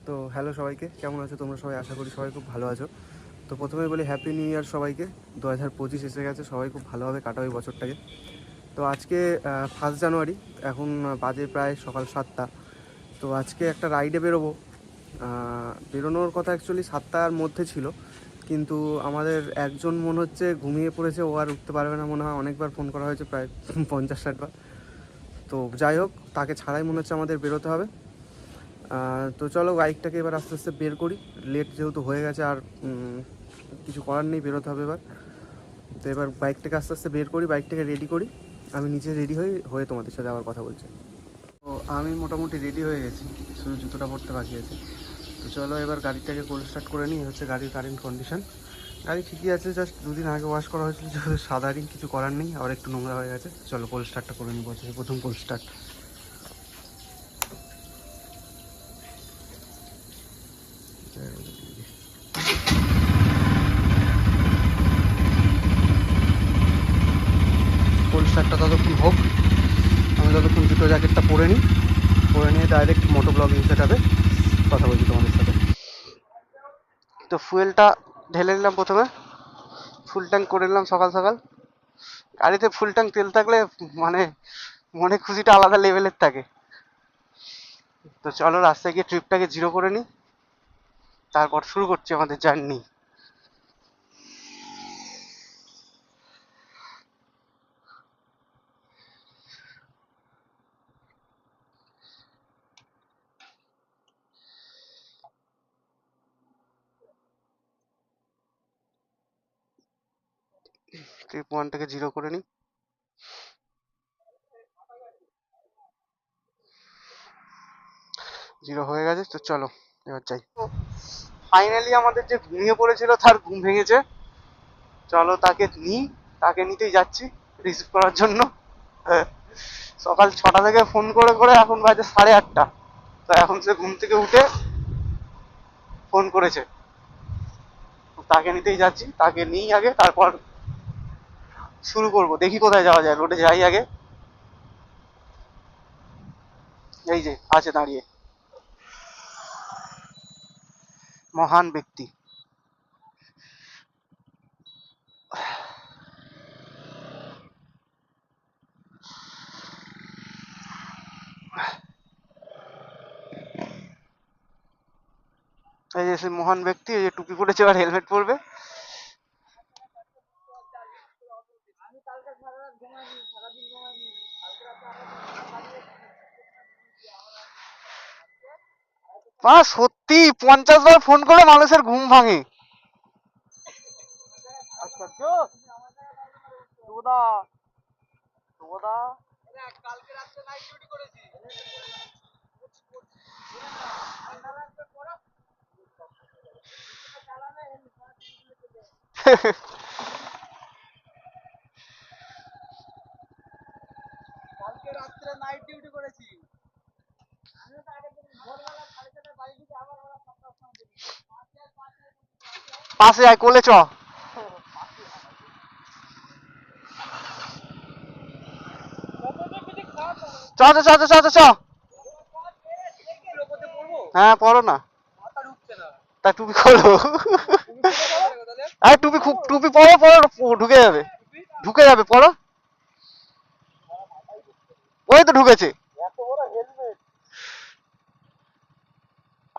তো হ্যালো সবাইকে, কেমন আছো তোমরা সবাই? আশা করি সবাই খুব ভালো আছো। তো প্রথমেই বলি হ্যাপি নিউ ইয়ার সবাইকে। 2025 এসে গেছে, সবাই খুব ভালোভাবে কাটাও এই বছরটাকে। তো আজকে 1 জানুয়ারি, এখন বাজে প্রায় সকাল 7টা। তো আজকে একটা রাইডে বেরোবো। বেরোনোর কথা অ্যাকচুয়ালি 7টার মধ্যে ছিল, কিন্তু আমাদের একজন মনে হচ্ছে ঘুমিয়ে পড়েছে, ও আর উঠতে পারবে না মনে হয়। অনেকবার ফোন করা হয়েছে, প্রায় 50-60বার। তো যাই হোক, তাকে ছাড়াই মনে হচ্ছে আমাদের বেরোতে হবে। তো চলো বাইকটাকে এবার আস্তে আস্তে বের করি। লেট যেহেতু হয়ে গেছে, আর কিছু করার নেই, বেরোতে হবে এবার। তো এবার বাইকটাকে আস্তে আস্তে বের করি, বাইকটাকে রেডি করি। আমি নিজে রেডি হয়ে তোমাদের সাথে আবার কথা বলছি। তো আমি মোটামুটি রেডি হয়ে গেছি, শুধু জুতোটা পরতে বাকি আছে। তো চলো এবার গাড়িটাকে কোল্ড স্টার্ট করে নিই। হচ্ছে গাড়ির কারেন্ট কন্ডিশন, গাড়ি ঠিকই আছে, জাস্ট দুদিন আগে ওয়াশ করা হয়েছিল, যেহেতু সাধারণ কিছু করার নেই, আবার একটু নোংরা হয়ে গেছে। চলো কোল্ড স্টার্টটা করে নিই, বছরের প্রথম কোল্ড স্টার্ট। কোল্ড স্টার্টটা ততক্ষণ হোক, আমি ততক্ষণ জুতো জ্যাকেটটা পরে নিই। পরে নিয়ে ডাইরেক্ট মোটো ব্লগিং সেটআপে কথা বলছি তোমাদের সাথে। তো ফুয়েলটা ঢেলে নিলাম প্রথমে, ফুল ট্যাঙ্ক করে নিলাম সকাল সকাল। গাড়িতে ফুল ট্যাঙ্ক তেল থাকলে মানে মনে খুশিটা আলাদা লেভেলের থাকে। তো চলো রাস্তায় গিয়ে ট্রিপটাকে জিরো করে নিই, তারপর শুরু করছি আমাদের জার্নি। 1টাকে জিরো করে নিই। জিরো হয়ে গেছে, তো চলো এবার যাই। ফাইনালি আমাদের যে ঘুমিয়ে পড়েছিল তার ঘুম ভেঙেছে। চলো তাকে নিই, তাকে নিতেই যাচ্ছি রিসিভ করার জন্য। সকাল 6টা থেকে ফোন করে করে এখন বাজে 8:30। তো এখন সে ঘুম থেকে উঠে ফোন করেছে, তাকে নিতেই যাচ্ছি। তাকে নিই আগে, তারপর শুরু করব। দেখি কোথায় যাওয়া যায়, রোডে যাই আগে। এই যে আছে দাঁড়িয়ে মহান ব্যক্তি। এই যে সে মহান ব্যক্তি, এই যে টুপি পরেছে আর হেলমেট পরবে। সত্যি 50বার ফোন করে মানুষের ঘুম ভাঙে। পাশে আয়, কোলে চ। চ চ চ চ চ চ। হ্যাঁ পড়ো না, তা টুপি খোলো। আরে টুপি খুব, টুপি পরো পরো, ঢুকে যাবে, ঢুকে যাবে, পড়ো। ওই তো ঢুকেছে,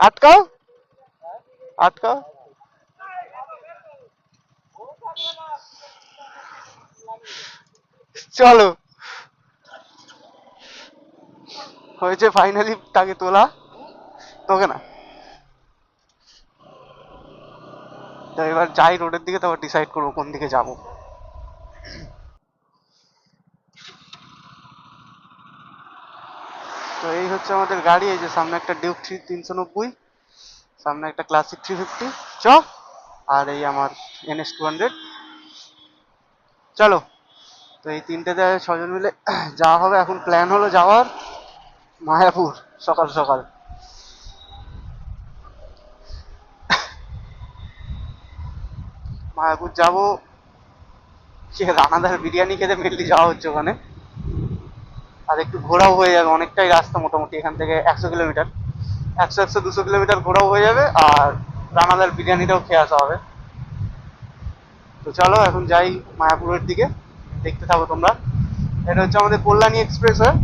আটকাও, আটকাও। চলো হয়েছে ফাইনালি, তাকে তোলা। তোকে না, তো এবার যাই রোডের দিকে, তারপর ডিসাইড করবো কোন দিকে যাব। তো এই হচ্ছে আমাদের গাড়ি। এই যে সামনে একটা ডিউক 390, সামনে একটা ক্লাসিক 350, চ। আর এই আমার NS 200। চলো, তো এই তিনটেতে 6জন মিলে যাওয়া হবে। এখন প্ল্যান হলো যাওয়ার মায়াপুর সকাল সকাল। মায়াপুর যাব, সে রানাদার বিরিয়ানি খেতে মেনলি যাওয়া হচ্ছে ওখানে। আর একটু ঘোরাও হয়ে যাবে, অনেকটাই রাস্তা, মোটামুটি এখান থেকে 100 কিলোমিটার। একশো 200 কিলোমিটার ঘোরাও হয়ে যাবে, আর রানাদার বিরিয়ানিটাও খেয়ে আসা হবে। তো চলো এখন যাই মায়াপুরের দিকে, দেখতে থাকো তোমরা। এটা হচ্ছে আমাদের কল্যাণী এক্সপ্রেস হয়,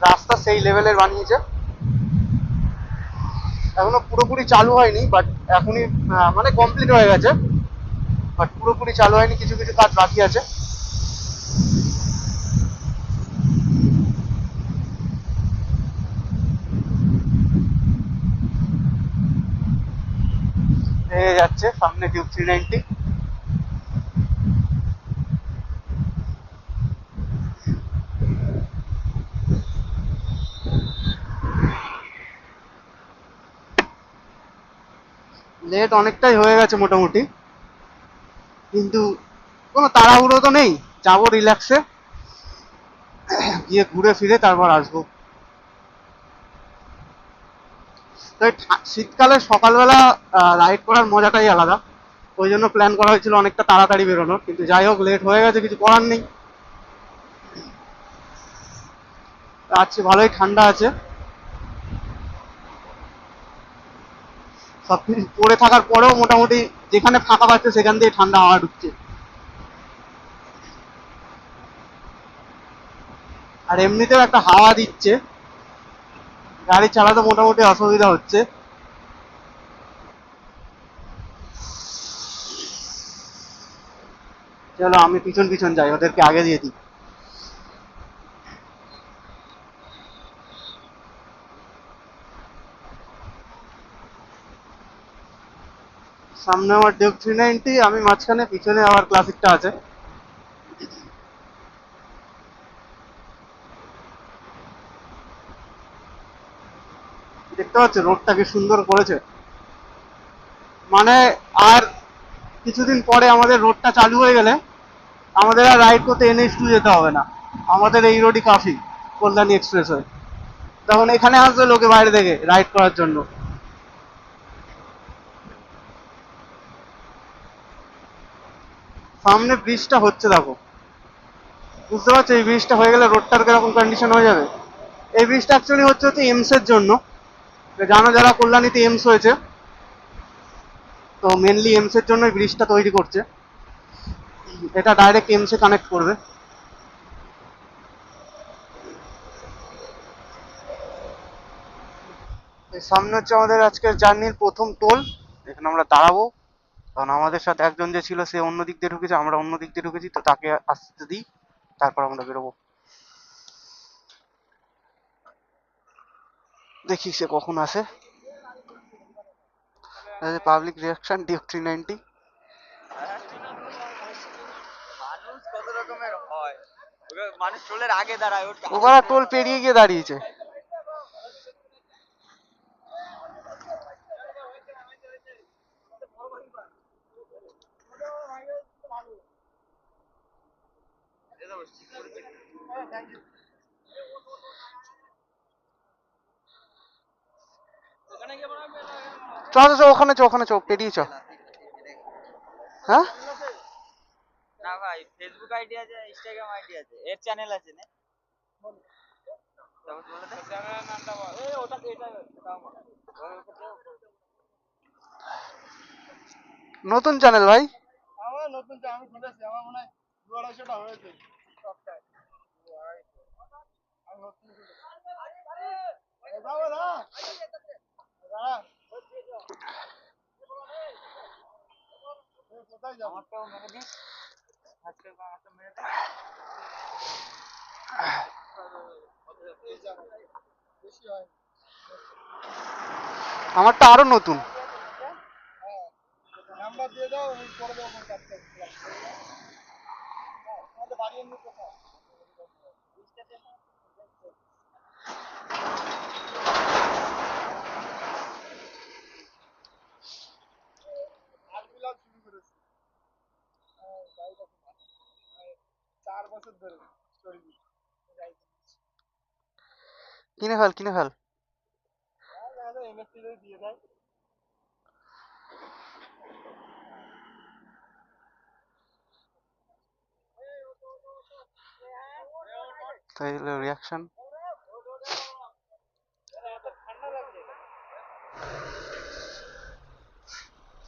রাস্তা সেই লেভেলের বানিয়েছে। এখনো পুরোপুরি চালু হয়নি, বাট এখনই মানে কমপ্লিট হয়ে গেছে, বাট পুরোপুরি চালু হয়নি, কিছু কিছু কাজ বাকি আছে। যাচ্ছে সামনে টিউব 390। লেট অনেকটাই হয়ে গেছে মোটামুটি, কিন্তু কোনো তাড়াহুড়ো তো নেই, যাবো রিল্যাক্সে, গিয়ে ঘুরে ফিরে তারপর আসবো। তাই শীতকালে সকালবেলা রাইড করার মজাটাই আলাদা, ওই জন্য প্ল্যান করা হয়েছিল অনেকটা তাড়াতাড়ি বেরোনোর, কিন্তু যাই হোক লেট হয়ে গেছে, কিছু করার নেই। আজকে ভালোই ঠান্ডা আছে, সবকিছু পরে থাকার পরেও মোটামুটি যেখানে ফাঁকা পাচ্ছে সেখান দিয়ে ঠান্ডা হাওয়া ঢুকছে। আর এমনিতেও একটা হাওয়া দিচ্ছে, গাড়ি চালাতে মোটামুটি অসুবিধা হচ্ছে। চলো আমি পিছন পিছন যাই, ওদেরকে আগে দিয়ে দিই। সামনে আমার ডিউক 390, আমি মাঝখানে, পিছনে আবার ক্লাসিকটা আছে। দেখতে পাচ্ছ রোডটা কি সুন্দর করেছে, মানে আর কিছুদিন পরে আমাদের রোডটা চালু হয়ে গেলে আমাদের আর রাইড করতে NH2 যেতে হবে না, আমাদের এই রোডই কাফি, কল্যাণী এক্সপ্রেস হয়ে। তখন এখানে আসবে লোকে বাইরে থেকে রাইড করার জন্য। সামনে ব্রিজটা হচ্ছে দেখো, বুঝতে পারছো, এই ব্রিজটা হয়ে গেলে রোডটার কিরকম কন্ডিশন হয়ে যাবে। এই ব্রিজটা অ্যাকচুয়ালি হচ্ছে এমস এর জন্য, জানো যারা কল্যাণীতে এমস হয়েছে, তো মেনলি এমস এর জন্য ব্রিজটা তৈরি করছে, এটা ডাইরেক্ট এমস এ কানেক্ট করবে। এই সামনে হচ্ছে আমাদের আজকের জার্নির প্রথম টোল, এখানে আমরা দাঁড়াবো, কারণ আমাদের সাথে একজন যে ছিল সে অন্য দিক দিয়ে ঢুকেছে, আমরা অন্য দিক দিয়ে ঢুকেছি, তো তাকে আসতে দিই, তারপর আমরা বেরোবো। দেখি সে কখন আসে। Public reaction Duke 390। মানুষ কত রকমের হয়, মানুষ টোলের আগে দাঁড়ায়, ওরা টোল পেরিয়ে গিয়ে দাঁড়িয়েছে। চ চ চ, ওখানে চ, ওখানে চ, পেরিয়ে চ। হ্যাঁ না ভাই, ফেসবুক আইডি আছে, ইনস্টাগ্রাম আইডি আছে, এর চ্যানেল আছে না? তারপর বলে দে চ্যানেলের নামটা বল। এই ওটা এটা দাও না। নতুন চ্যানেল ভাই। আমার নতুন আমি খুলেছি, আমার মনে হয় 200-250টা হয়েছে সবটাই। আমি নতুন খুলেছি। যাবো না দাঁড়া, কোথায় যাবো? আমারটাও মেরে দিস, আজকে আমারটা মেরে দিস। বেশি হয় আমারটা আরো নতুন। নাম্বার দিয়ে দাও, আমি করে দেবো ফোন কাটতে। আমাদের বাড়ি এমনি কোথায়? আর বিলাল শুরু করেছি, গাড়িটা 4 বছর ধরে স্টোরি কিনে ফেল, কিনে ফেল। এমএসসি দিয়ে দেয়। তাই রিয়াকশন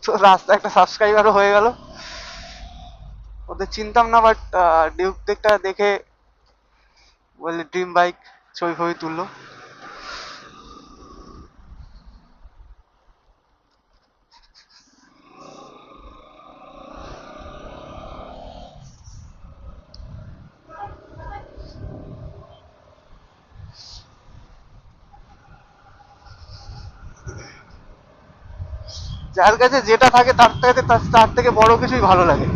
তো রাস্তা একটা সাবস্ক্রাইবারও হয়ে গেল। ওদের চিনতাম না, বাট ডিউক দিকটা দেখে বললে ড্রিম বাইক, ছবি ফবি তুললো। যার কাছে যেটা থাকে তার থেকে বড় কিছুই ভালো লাগে।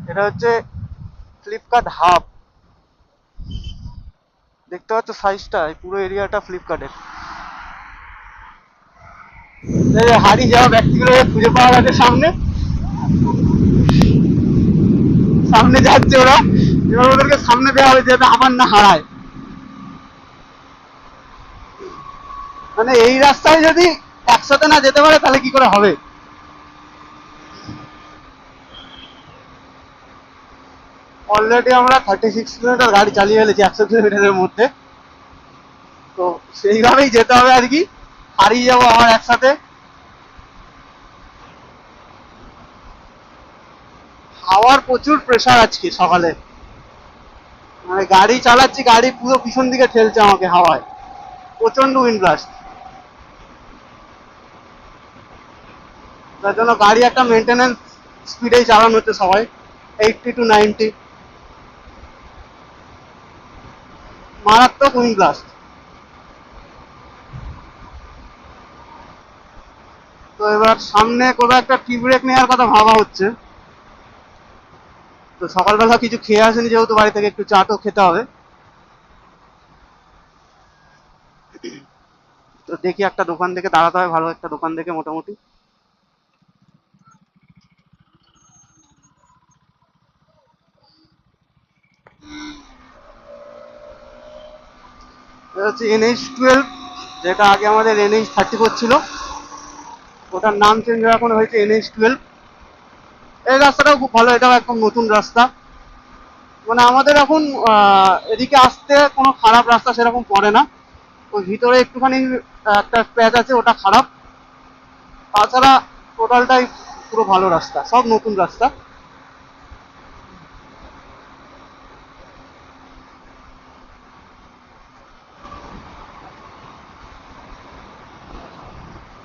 এটা হচ্ছে ফ্লিপকার্ট হাব। দেখতে পাচ্ছ সাইজটা, এই পুরো এরিয়াটা ফ্লিপকার্টের। হারিয়ে যাওয়া ব্যক্তিগুলো খুঁজে পাওয়া গেছে, সামনে সামনে যাচ্ছে ওরা। এবার ওদেরকে সামনে দেওয়া হবে যাতে আবার না হারায়। মানে এই রাস্তায় যদি একসাথে না যেতে পারে তাহলে কি করে হবে। অলরেডি আমরা 36 কিলোমিটার গাড়ি চালিয়ে ফেলেছি 100 কিলোমিটারের মধ্যে। তো সেইভাবেই যেতে হবে আর কি, হারিয়ে যাবো আবার একসাথে। হাওয়ার প্রচুর প্রেসার আজকে সকালে, মানে গাড়ি চালাচ্ছি, গাড়ি পুরো পিছন দিকে ঠেলছে আমাকে হাওয়ায়, প্রচন্ড উইন্ড ব্লাস্ট। তার জন্য গাড়ি একটা মেনটেনেন্স স্পিডেই চালানো হচ্ছে সবাই, 80 to 90। মারাত্মক উইন্ড ব্লাস্ট। তো এবার সামনে কোথাও একটা টি ব্রেক নেওয়ার কথা ভাবা হচ্ছে। তো সকালবেলা কিছু খেয়ে আসেনি যেহেতু, বাড়ি থেকে একটু চা তো খেতে হবে। তো দেখি একটা দোকান দেখে দাঁড়াতে হবে, ভালো একটা দোকান দেখে মোটামুটি। এটা হচ্ছে NH12, যেটা আগে আমাদের NH34 ছিল, ওটার নাম চেঞ্জ হয়ে এখন হয়েছে NH12। এই রাস্তাটাও খুব ভালো, এটাও একদম নতুন রাস্তা। মানে আমাদের এখন এদিকে আসতে কোনো খারাপ রাস্তা সেরকম পড়ে না। ওই ভিতরে একটুখানি একটা প্যাচ আছে, ওটা খারাপ। তাছাড়া টোটালটাই পুরো ভালো রাস্তা, সব নতুন রাস্তা।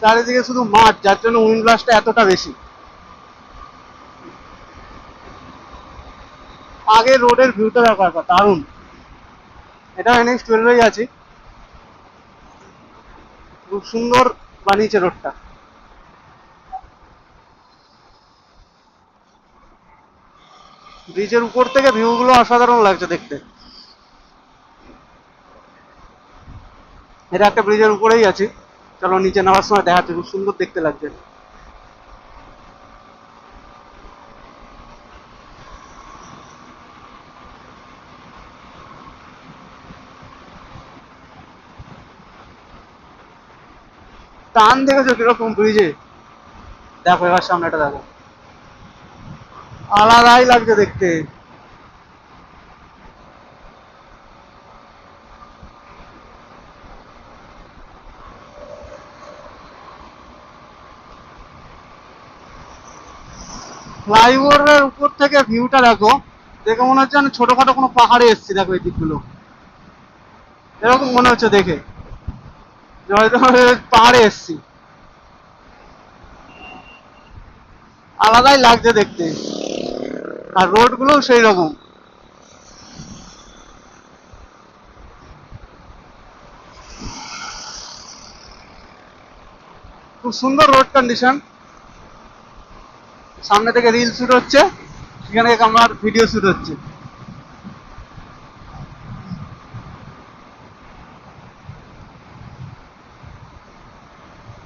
চারিদিকে শুধু মাঠ, যার জন্য উইন্ড ব্লাস্টটা এতটা বেশি। আগে রোডের ভিউটা দেখার কথা, দারুণ। এটা NH12-এই আছি, খুব সুন্দর বানিয়েছে রোডটা। ব্রিজের উপর থেকে ভিউগুলো অসাধারণ লাগছে দেখতে। এটা একটা ব্রিজের উপরেই আছে, চলো নিচে নামার সময় দেখাচ্ছে, খুব সুন্দর দেখতে লাগছে। টান দেখেছো কিরকম ব্রিজে? দেখো এবার সামনেটা দেখো, আলাদাই লাগছে দেখতে। ফ্লাইওভারের উপর থেকে ভিউটা দেখো, দেখে মনে হচ্ছে আমি ছোটখাটো কোনো পাহাড়ে এসেছি। দেখো এই দিকগুলো, এরকম মনে হচ্ছে দেখে যে হয়তো আমি পাহাড়ে এসেছি। আলাদাই লাগছে দেখতে, আর রোড গুলোও সেই রকম। খুব সুন্দর রোড কন্ডিশন। সামনে থেকে রিল শুট হচ্ছে, সেখানে আমার ভিডিও শুট হচ্ছে।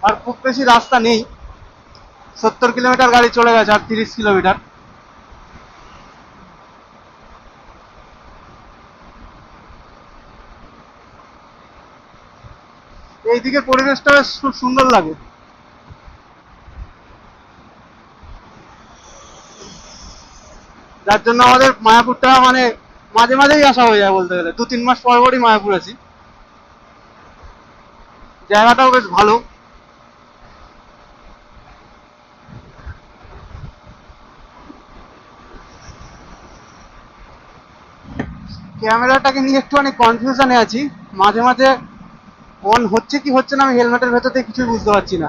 আর খুব বেশি রাস্তা নেই, 70 কিলোমিটার গাড়ি চলে গেছে, আর 30 কিলোমিটার। এইদিকে পরিবেশটা বেশ খুব সুন্দর লাগে। যার জন্য আমাদের মায়াপুরটা মানে মাঝে মাঝেই আসা হয়ে যায় বলতে গেলে, 2-3 মাস পর পরই মায়াপুর আছি। জায়গাটাও বেশ ভালো। ক্যামেরাটাকে নিয়ে একটুখানি কনফিউশনে আছি, মাঝে মাঝে অন হচ্ছে কি হচ্ছে না আমি হেলমেটের ভেতর থেকে কিছুই বুঝতে পারছি না।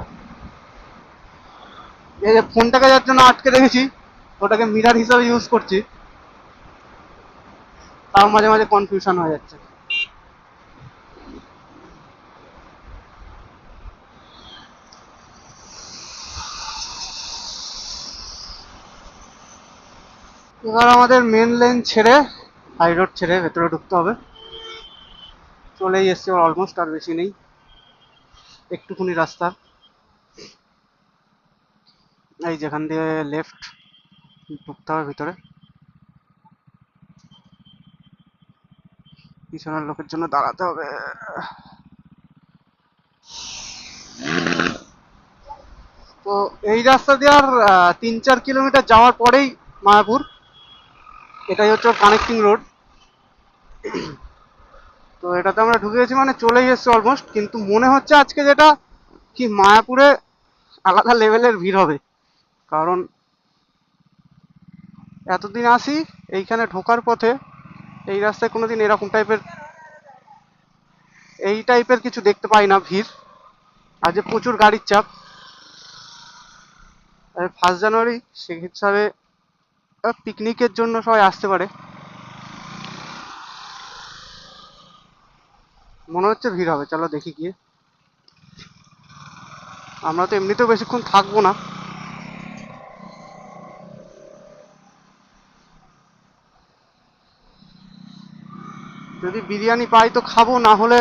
এই যে ফোনটাকে যার জন্য আটকে রেখেছি, ওটাকে মিরার হিসাবে ইউজ করছি, তাও মাঝে মাঝে কনফিউশন হয়ে যাচ্ছে। এবার আমাদের মেন লেন ছেড়ে, হাই রোড ছেড়ে ভেতরে ঢুকতে হবে। চলেই এসছে অলমোস্ট, আর বেশি নেই, একটুখানি রাস্তা। এই যেখান দিয়ে লেফট ঢুকতে হবে ভিতরে, পিছনের লোকের জন্য দাঁড়াতে হবে। তো এই রাস্তা দিয়ে আর 3-4 কিলোমিটার যাওয়ার পরেই মায়াপুর। এটাই হচ্ছে কানেক্টিং রোড। তো এটাতে আমরা ঢুকে গেছি মানে চলেই এসছি অলমোস্ট, কিন্তু মনে হচ্ছে আজকে যেটা কি মায়াপুরে আলাদা লেভেলের ভিড় হবে। কারণ এতদিন আসি এইখানে ঢোকার পথে, এই রাস্তায় কোনোদিন এরকম টাইপের কিছু দেখতে পাই না ভিড়। আজ যে প্রচুর গাড়ির চাপ, 1 জানুয়ারি সেই হিসাবে পিকনিকের জন্য সবাই আসতে পারে। মনে হচ্ছে ভিড় হবে, চলো দেখি গিয়ে। আমরা তো এমনিতেও বেশিক্ষণ থাকবো না। যদি বিরিয়ানি পাই তো খাবো, না হলে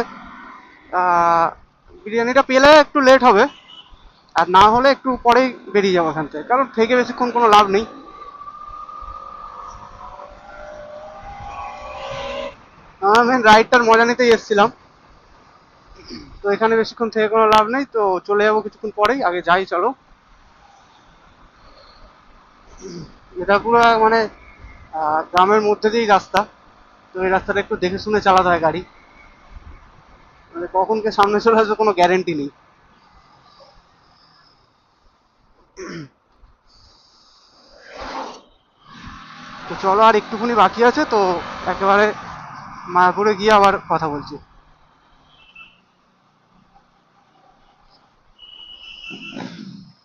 বিরিয়ানিটা পেলে একটু লেট হবে, আর না হলে একটু পরেই বেরিয়ে যাবো এখান থেকে, কারণ থেকে বেশিক্ষণ কোনো লাভ নেই। আমার মেন রাইডটার মজা নিতেই এসেছিলাম, তো এখানে বেশিক্ষণ থেকে কোনো লাভ নেই, তো চলে যাবো কিছুক্ষণ পরেই। আগে যাই চলো। এটা পুরো মানে গ্রামের মধ্যে দিয়েই রাস্তা, তো এই রাস্তাটা একটু দেখে শুনে চালাতে হয় গাড়ি, মানে কখন কে সামনে চলে আসবে কোনো গ্যারেন্টি নেই। তো চলো, আর একটুখানি বাকি আছে, তো একেবারে মায়াপুরে গিয়ে আবার কথা বলছি।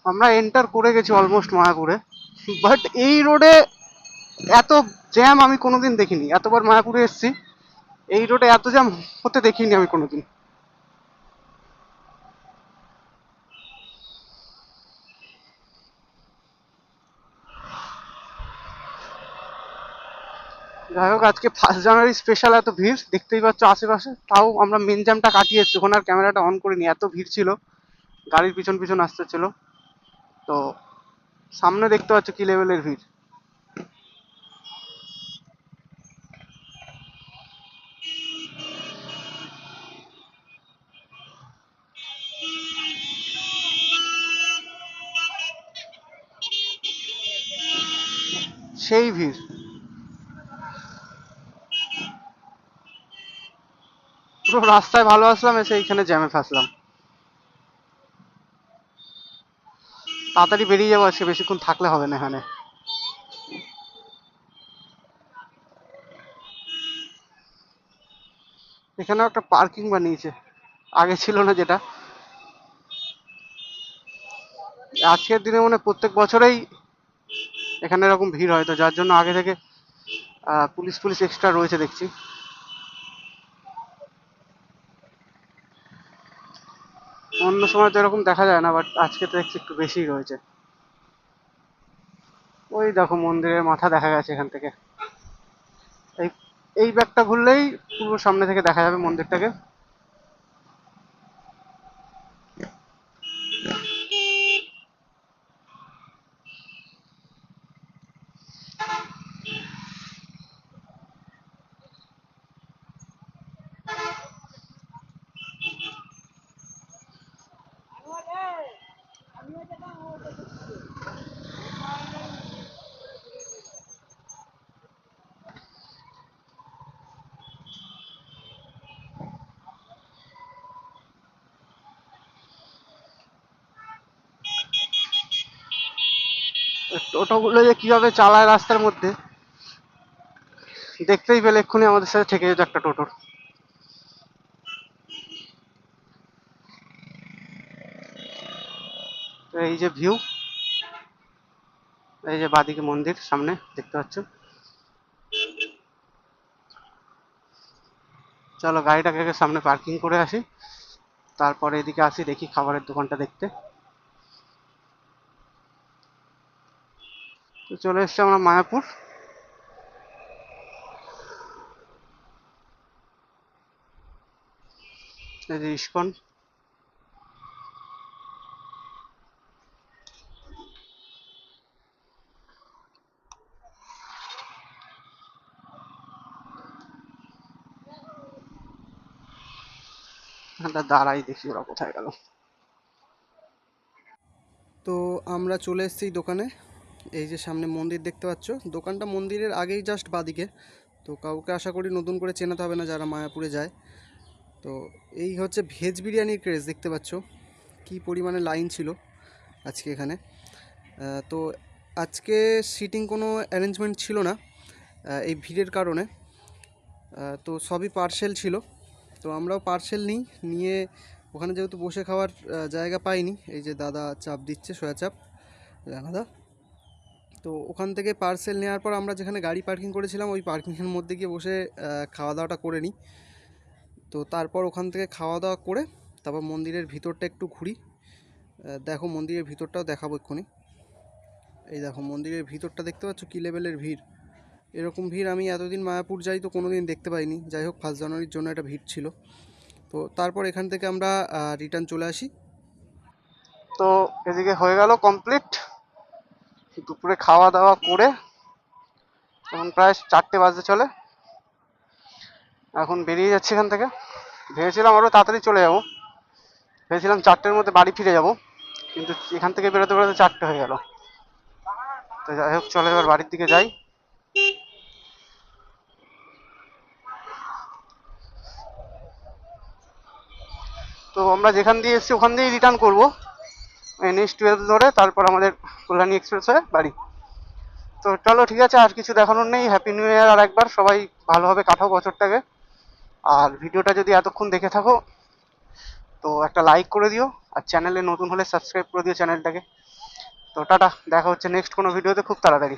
আমরা এন্টার করে গেছি অলমোস্ট মায়াপুরে, বাট এই রোডে এত জ্যাম আমি কোনোদিন দেখিনি। এতবার মায়াপুরে এসেছি, এই রোডে এত জ্যাম হতে দেখিনি আমি কোনোদিন। যাই হোক, আজকে 1 জানুয়ারি স্পেশাল এত ভিড় দেখতেই পাচ্ছ আশেপাশে, তাও আমরা মেন জ্যামটা কাটিয়ে এসেছি। ওখানে আর ক্যামেরাটা অন করিনি, এত ভিড় ছিল, গাড়ির পিছন পিছন আসতে ছিল। তো সামনে দেখতে পাচ্ছ কি লেভেলের ভিড়। সেই ভিড়, পুরো রাস্তায় ভালো আসলাম, এসে এইখানে জ্যামে ফাঁসলাম। তাড়াতাড়ি বেরিয়ে যাবো আজকে, বেশিক্ষণ থাকলে হবে না এখানে। এখানেও একটা পার্কিং বানিয়েছে, আগে ছিল না যেটা। আজকের দিনে মানে প্রত্যেক বছরেই এখানে এরকম ভিড় হয়, তো যার জন্য আগে থেকে পুলিশ পুলিশ এক্সট্রা রয়েছে দেখছি। অন্য সময় তো এরকম দেখা যায় না, বাট আজকে তো দেখছি একটু বেশিই রয়েছে। ওই দেখো মন্দিরের মাথা দেখা গেছে এখান থেকে। এই এই ব্যাগটা ঘুরলেই পুরো সামনে থেকে দেখা যাবে মন্দিরটাকে। টোটোগুলো যে কিভাবে চালায় রাস্তার মধ্যে দেখতেই পেলে এক্ষুনি আমাদের সাথে থেকে যেত একটা টোটোর। তো এই যে ভিউ, এই যে বাদিকে মন্দির সামনে দেখতে পাচ্ছ। চলো গাড়িটাকে আগে সামনে পার্কিং করে আসি, তারপরে এদিকে আসি দেখি খাবারের দোকানটা দেখতে। তো চলে এসছি আমরা মায়াপুর। এই যে ইস্কন। দাঁড়াই দেখি ওরা কোথায় গেল। তো আমরা চলে এসেছি দোকানে। এই যে সামনে মন্দির দেখতে পাচ্ছ, দোকানটা মন্দিরের আগেই জাস্ট বাদিকে। তো কাউকে আশা করি নতুন করে চেনাতে হবে না যারা মায়াপুরে যায়। তো এই হচ্ছে ভেজ বিরিয়ানির ক্রেজ, দেখতে পাচ্ছ কি পরিমাণে লাইন ছিল আজকে এখানে। তো আজকে সিটিং কোনো অ্যারেঞ্জমেন্ট ছিল না এই ভিড়ের কারণে। তো সবই পার্সেল ছিল, তো আমরাও পার্সেল নিয়ে ওখানে যেহেতু বসে খাওয়ার জায়গা পাইনি, এই যে দাদা চাপ দিচ্ছে, সোয়া চাপ দাদা। তো ওখান থেকে পার্সেল নেওয়ার পর আমরা যেখানে গাড়ি পার্কিং করেছিলাম ওই পার্কিংয়ের মধ্যে গিয়ে বসে খাওয়া দাওয়াটা করে নিই। তো তারপর ওখান থেকে খাওয়া দাওয়া করে তারপর মন্দিরের ভিতরটা একটু ঘুরি। দেখো মন্দিরের ভিতরটাও দেখাবো এক্ষুনি। এই দেখো মন্দিরের ভিতরটা দেখতে পাচ্ছ কী লেভেলের ভিড়। এরকম ভিড় আমি এতদিন মায়াপুর যাই তো কোনো দিন দেখতে পাইনি। যাই হোক 1 জানুয়ারির জন্য একটা ভিড় ছিল। তো তারপর এখান থেকে আমরা রিটার্ন চলে আসি। তো এদিকে হয়ে গেল কমপ্লিট দুপুরে খাওয়া দাওয়া করে। এখন প্রায় 4টে বাজতে চলে, এখন বেরিয়ে যাচ্ছি এখান থেকে। ভেবেছিলাম আরও তাড়াতাড়ি চলে যাব, ভেবেছিলাম 4টের মধ্যে বাড়ি ফিরে যাব, কিন্তু এখান থেকে বেরোতে বেরোতে 4টে হয়ে গেল। তো যাই হোক চলো এবার বাড়ির দিকে যাই। তো আমরা যেখান দিয়ে এসেছি ওখান দিয়েই রিটার্ন করবো, NH-12 ধরে, তারপর আমাদের কল্যাণী এক্সপ্রেস হয়ে বাড়ি। তো চলো ঠিক আছে, আর কিছু দেখানোর নেই। হ্যাপি নিউ ইয়ার আর একবার, সবাই ভালোভাবে কাটাও বছরটাকে। আর ভিডিওটা যদি এতক্ষণ দেখে থাকো তো একটা লাইক করে দিও, আর চ্যানেলে নতুন হলে সাবস্ক্রাইব করে দিও চ্যানেলটাকে। তো টাটা, দেখা হচ্ছে নেক্সট কোনো ভিডিওতে খুব তাড়াতাড়ি।